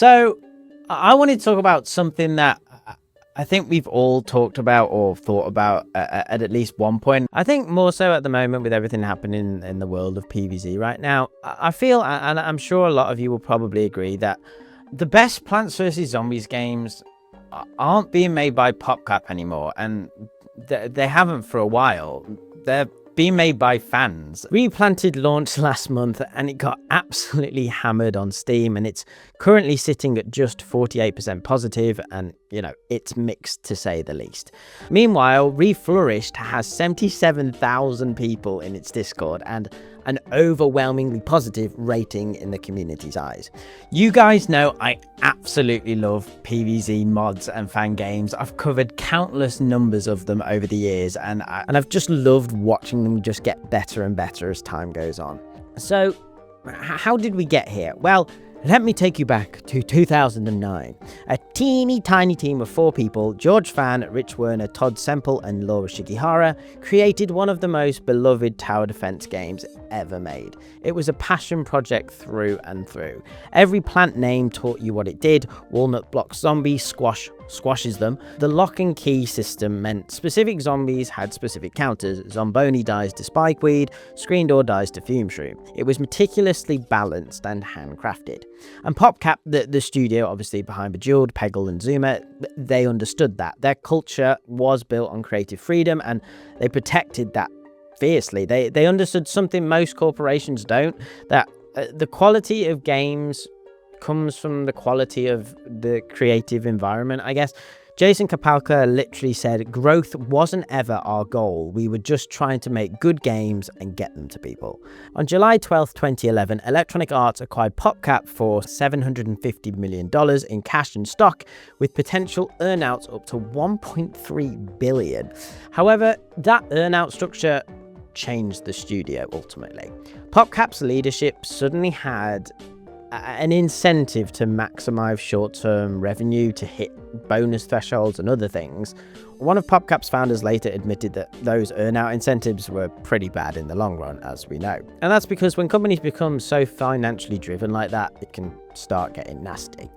So I wanted to talk about something that I think we've all talked about or thought about at least one point. I think more so at the moment with everything happening in the world of PvZ right now. I feel, and I'm sure a lot of you will probably agree, that the best Plants vs. Zombies games aren't being made by PopCap anymore, and they haven't for a while. They're being made by fans. Replanted launched last month and it got absolutely hammered on Steam, and it's currently sitting at just 48% positive, and it's mixed to say the least. Meanwhile, Reflourished has 77,000 people in its Discord and an overwhelmingly positive rating in the community's eyes. You guys know I absolutely love PvZ mods and fan games. I've covered countless numbers of them over the years, and I've just loved watching them just get better and better as time goes on. So how did we get here? Well, let me take you back to 2009. A teeny tiny team of 4 people, George Fan, Rich Werner, Todd Semple and Laura Shigihara, created one of the most beloved tower defense games ever made. It was a passion project through and through. Every plant name taught you what it did. Walnut blocks zombies, squashes them. The lock and key system meant specific zombies had specific counters. Zomboni dies to spikeweed, screen door dies to fume shroom. It was meticulously balanced and handcrafted. And PopCap, the studio obviously behind Bejeweled, Peggle and Zuma, they understood that. Their culture was built on creative freedom and they protected that fiercely. They understood something most corporations don't, that the quality of games comes from the quality of the creative environment, I guess. Jason Kapalka literally said, "Growth wasn't ever our goal. We were just trying to make good games and get them to people." On July 12th, 2011, Electronic Arts acquired PopCap for $750 million in cash and stock, with potential earnouts up to $1.3 billion. However, that earnout structure changed the studio ultimately. PopCap's leadership suddenly had an incentive to maximize short-term revenue, to hit bonus thresholds and other things. One of PopCap's founders later admitted that those earnout incentives were pretty bad in the long run, as we know. And that's because when companies become so financially driven like that, it can start getting nasty.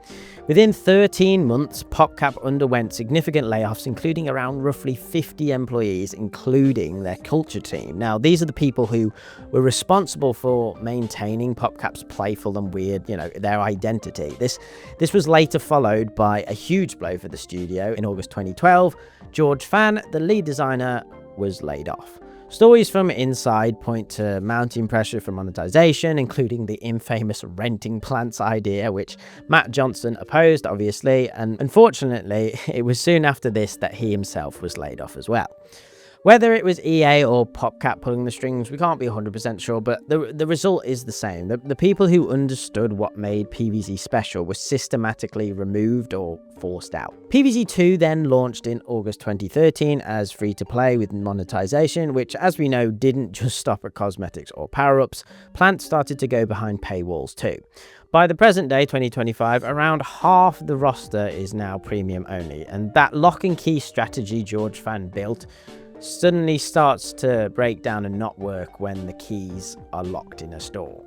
Within 13 months, PopCap underwent significant layoffs, including around roughly 50 employees, including their culture team. Now, these are the people who were responsible for maintaining PopCap's playful and weird, their identity. This was later followed by a huge blow for the studio. In August 2012, George Fan, the lead designer, was laid off. Stories from inside point to mounting pressure from monetization, including the infamous renting plants idea, which Matt Johnson opposed, obviously, and unfortunately, it was soon after this that he himself was laid off as well. Whether it was EA or PopCap pulling the strings, we can't be 100% sure, but the result is the same. The people who understood what made PvZ special were systematically removed or forced out. PvZ 2 then launched in August 2013 as free-to-play with monetization, which, as we know, didn't just stop at cosmetics or power-ups. Plants started to go behind paywalls too. By the present day, 2025, around half the roster is now premium only, and that lock and key strategy George Fan built suddenly starts to break down and not work when the keys are locked in a store.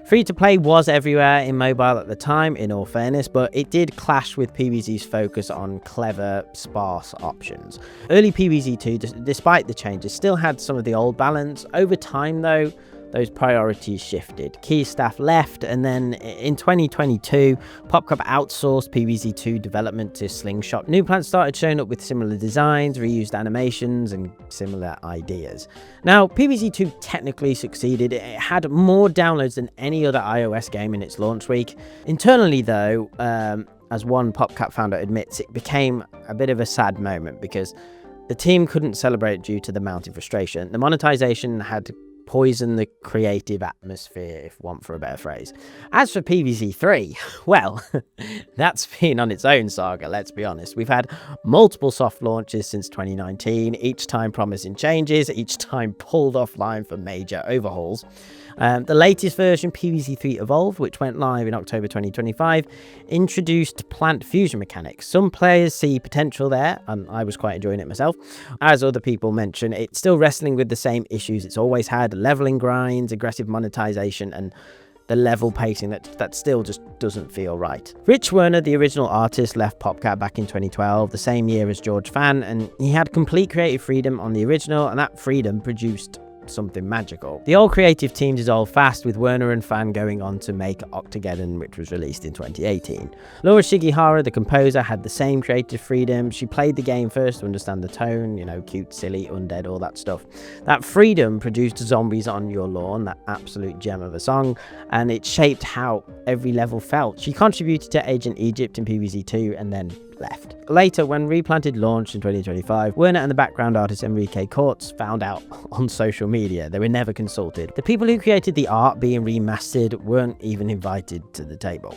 Free-to-play was everywhere in mobile at the time, in all fairness, but it did clash with PvZ's focus on clever, sparse options. Early PvZ 2, despite the changes, still had some of the old balance. Over time, though, those priorities shifted. Key staff left, and then in 2022, PopCap outsourced PvZ2 development to Slingshot. New plants started showing up with similar designs, reused animations, and similar ideas. Now, PvZ2 technically succeeded. It had more downloads than any other iOS game in its launch week. Internally, though, as one PopCap founder admits, it became a bit of a sad moment because the team couldn't celebrate due to the mounting frustration. The monetization had poison the creative atmosphere, if want for a better phrase. As for PvZ 3, well, that's been on its own saga, let's be honest. We've had multiple soft launches since 2019, each time promising changes, each time pulled offline for major overhauls. The latest version, PvZ 3 Evolved, which went live in October 2025, introduced plant fusion mechanics. Some players see potential there, and I was quite enjoying it myself. As other people mention, it's still wrestling with the same issues it's always had: leveling grinds, aggressive monetization, and the level pacing that still just doesn't feel right. Rich Werner, the original artist, left PopCap back in 2012, the same year as George Fan, and he had complete creative freedom on the original, and that freedom produced something magical. The old creative team dissolved fast, with Werner and Fan going on to make Octogeddon, which was released in 2018. Laura Shigihara, the composer, had the same creative freedom. She played the game first to understand the tone, cute, silly, undead, all that stuff. That freedom produced Zombies on Your Lawn, that absolute gem of a song, and it shaped how every level felt. She contributed to Agent Egypt in PvZ 2 and then left. Later, when Replanted launched in 2025, Werner and the background artist Enrique Cortz found out on social media. They were never consulted. The people who created the art being remastered weren't even invited to the table.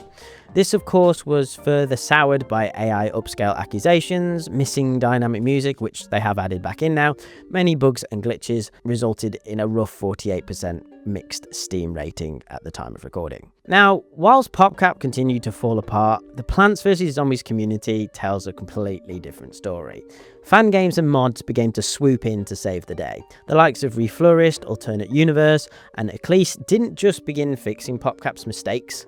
This, of course, was further soured by AI upscale accusations, missing dynamic music, which they have added back in now. Many bugs and glitches resulted in a rough 48% mixed Steam rating at the time of recording. Now, whilst PopCap continued to fall apart, the Plants vs Zombies community tells a completely different story. Fan games and mods began to swoop in to save the day. The likes of Reflourished, Alternate Universe, and Eclipse didn't just begin fixing PopCap's mistakes,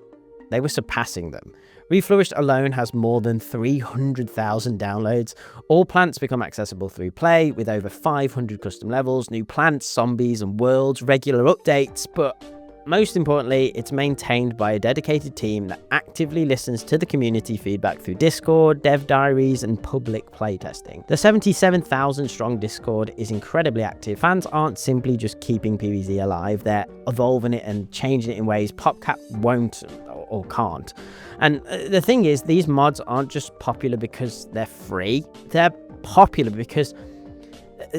they were surpassing them. Reflourished alone has more than 300,000 downloads. All plants become accessible through Play, with over 500 custom levels, new plants, zombies, and worlds, regular updates, but most importantly, it's maintained by a dedicated team that actively listens to the community feedback through Discord, dev diaries, and public playtesting. The 77,000 strong Discord is incredibly active. Fans aren't simply just keeping PvZ alive, they're evolving it and changing it in ways PopCap won't or can't. And the thing is, these mods aren't just popular because they're free, they're popular because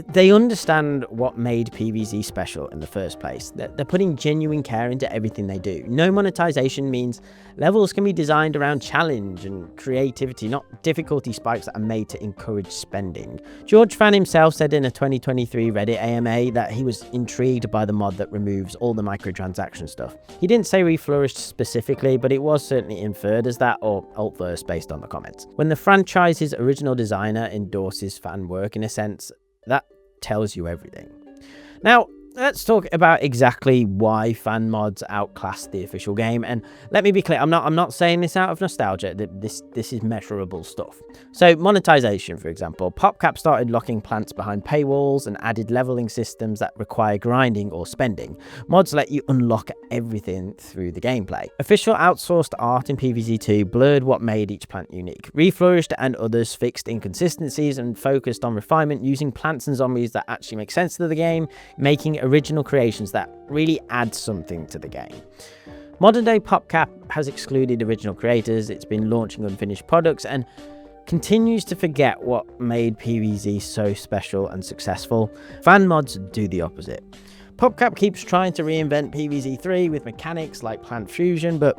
they understand what made PvZ special in the first place. They're putting genuine care into everything they do. No monetization means levels can be designed around challenge and creativity, not difficulty spikes that are made to encourage spending. George Fan himself said in a 2023 Reddit AMA that he was intrigued by the mod that removes all the microtransaction stuff. He didn't say Reflourished specifically, but it was certainly inferred as that, or altverse based on the comments. When the franchise's original designer endorses fan work, in a sense, that tells you everything. Now, let's talk about exactly why fan mods outclass the official game. And let me be clear, I'm not saying this out of nostalgia. This is measurable stuff. So monetization, for example, PopCap started locking plants behind paywalls and added leveling systems that require grinding or spending. Mods let you unlock everything through the gameplay. Official outsourced art in PvZ 2 blurred what made each plant unique. Reflourished and others fixed inconsistencies and focused on refinement, using plants and zombies that actually make sense to the game, making original creations that really add something to the game. Modern day PopCap has excluded original creators, it's been launching unfinished products, and continues to forget what made PvZ so special and successful. Fan mods do the opposite. PopCap keeps trying to reinvent PvZ 3 with mechanics like plant fusion, but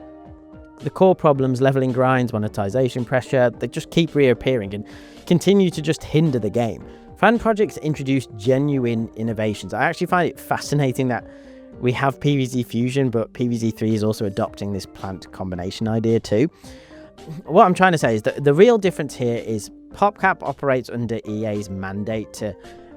the core problems, leveling grinds, monetization pressure, they just keep reappearing and continue to just hinder the game. Fan projects introduce genuine innovations. I actually find it fascinating that we have PvZ Fusion, but PvZ 3 is also adopting this plant combination idea too. What I'm trying to say is that the real difference here is PopCap operates under EA's mandate to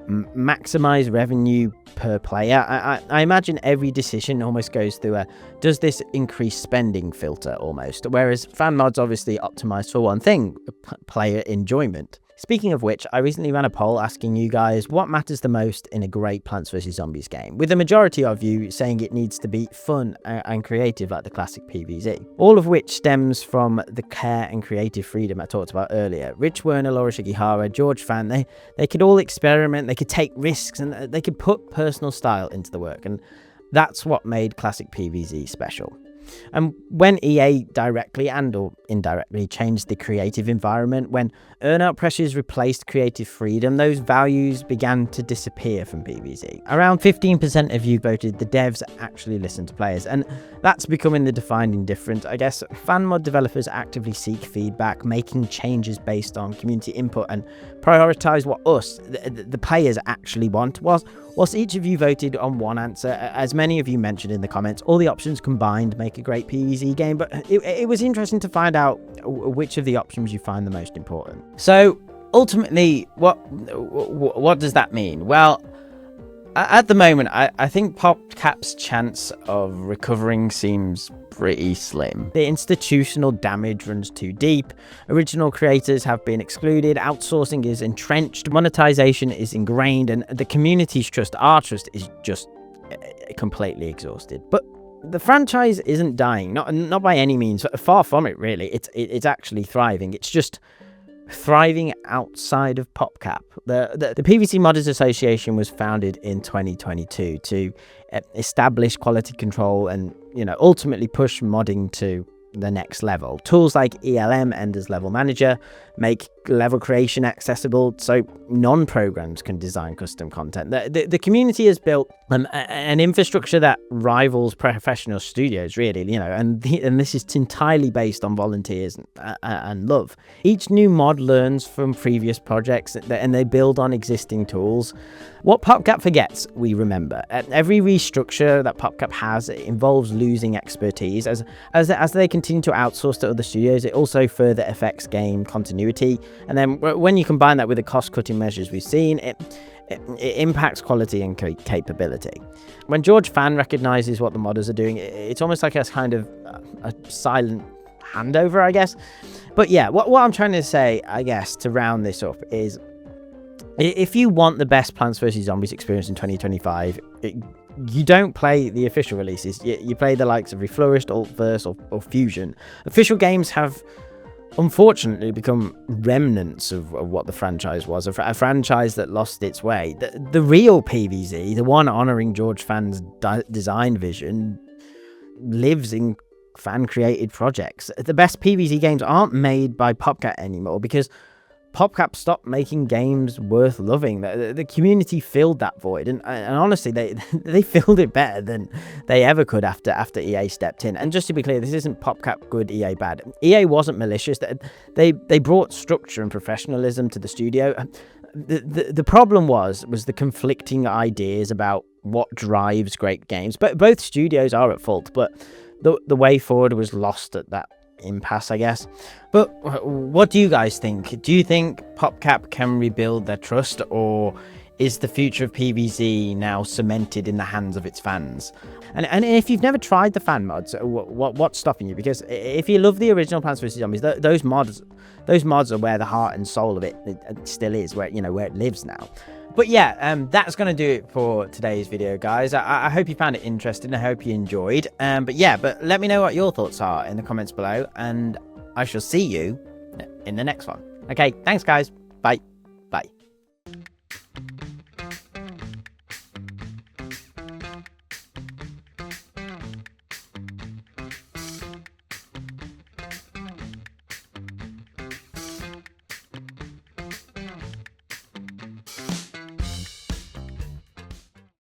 maximize revenue per player. I imagine every decision almost goes through a does this increase spending filter almost, whereas fan mods obviously optimize for one thing, player enjoyment. Speaking of which, I recently ran a poll asking you guys what matters the most in a great Plants vs Zombies game, with the majority of you saying it needs to be fun and creative like the classic PvZ. All of which stems from the care and creative freedom I talked about earlier. Rich Werner, Laura Shigihara, George Fan, they could all experiment, they could take risks, and they could put personal style into the work, and that's what made classic PvZ special. And when EA directly and or indirectly changed the creative environment, when earnout pressures replaced creative freedom, those values began to disappear from PvZ. Around 15% of you voted the devs actually listen to players, and that's becoming the defining difference. I guess fan mod developers actively seek feedback, making changes based on community input, and prioritize what us, the players, actually want. Whilst each of you voted on one answer, as many of you mentioned in the comments, all the options combined make a great PvZ game, but it was interesting to find out which of the options you find the most important. So ultimately, what does that mean? Well, At the moment, I think PopCap's chance of recovering seems pretty slim. The institutional damage runs too deep, original creators have been excluded, outsourcing is entrenched, monetization is ingrained, and the community's trust, our trust, is just completely exhausted. But the franchise isn't dying, not by any means, far from it really. It's actually thriving. It's just thriving outside of PopCap. The PvZ Modders Association was founded in 2022 to establish quality control and, ultimately push modding to the next level. Tools like ELM, Ender's Level Manager, make level creation accessible so non-programs can design custom content. The community has built an infrastructure that rivals professional studios, really, and this is entirely based on volunteers and love. Each new mod learns from previous projects and they build on existing tools. What PopCap forgets, we remember. Every restructure that PopCap has involves losing expertise. As they continue to outsource to other studios, it also further affects game continuity. And then when you combine that with the cost-cutting measures we've seen, it impacts quality and capability. When George Fan recognizes what the modders are doing, it's almost like a kind of a silent handover, I guess. But yeah, what I'm trying to say, I guess, to round this up is, if you want the best Plants vs. Zombies experience in 2025, you don't play the official releases. You play the likes of Reflourished, Altverse, or Fusion. Official games have unfortunately become remnants of what the franchise was, a franchise that lost its way. The real PvZ, the one honouring George Fan's design vision, lives in fan-created projects. The best PvZ games aren't made by PopCap anymore because PopCap stopped making games worth loving. The community filled that void, and honestly, they filled it better than they ever could after EA stepped in. And just to be clear, this isn't PopCap good, EA bad. EA wasn't malicious. They brought structure and professionalism to the studio. The problem was the conflicting ideas about what drives great games. But both studios are at fault, but the way forward was lost at that impasse, I guess. But what do you guys think? Do you think PopCap can rebuild their trust, or is the future of PvZ now cemented in the hands of its fans? And if you've never tried the fan mods, what's stopping you? Because if you love the original Plants vs. Zombies, those mods are where the heart and soul of it still is, where it lives now. But yeah, that's going to do it for today's video, guys. I hope you found it interesting. I hope you enjoyed. But let me know what your thoughts are in the comments below, and I shall see you in the next one. Okay, thanks, guys. Bye.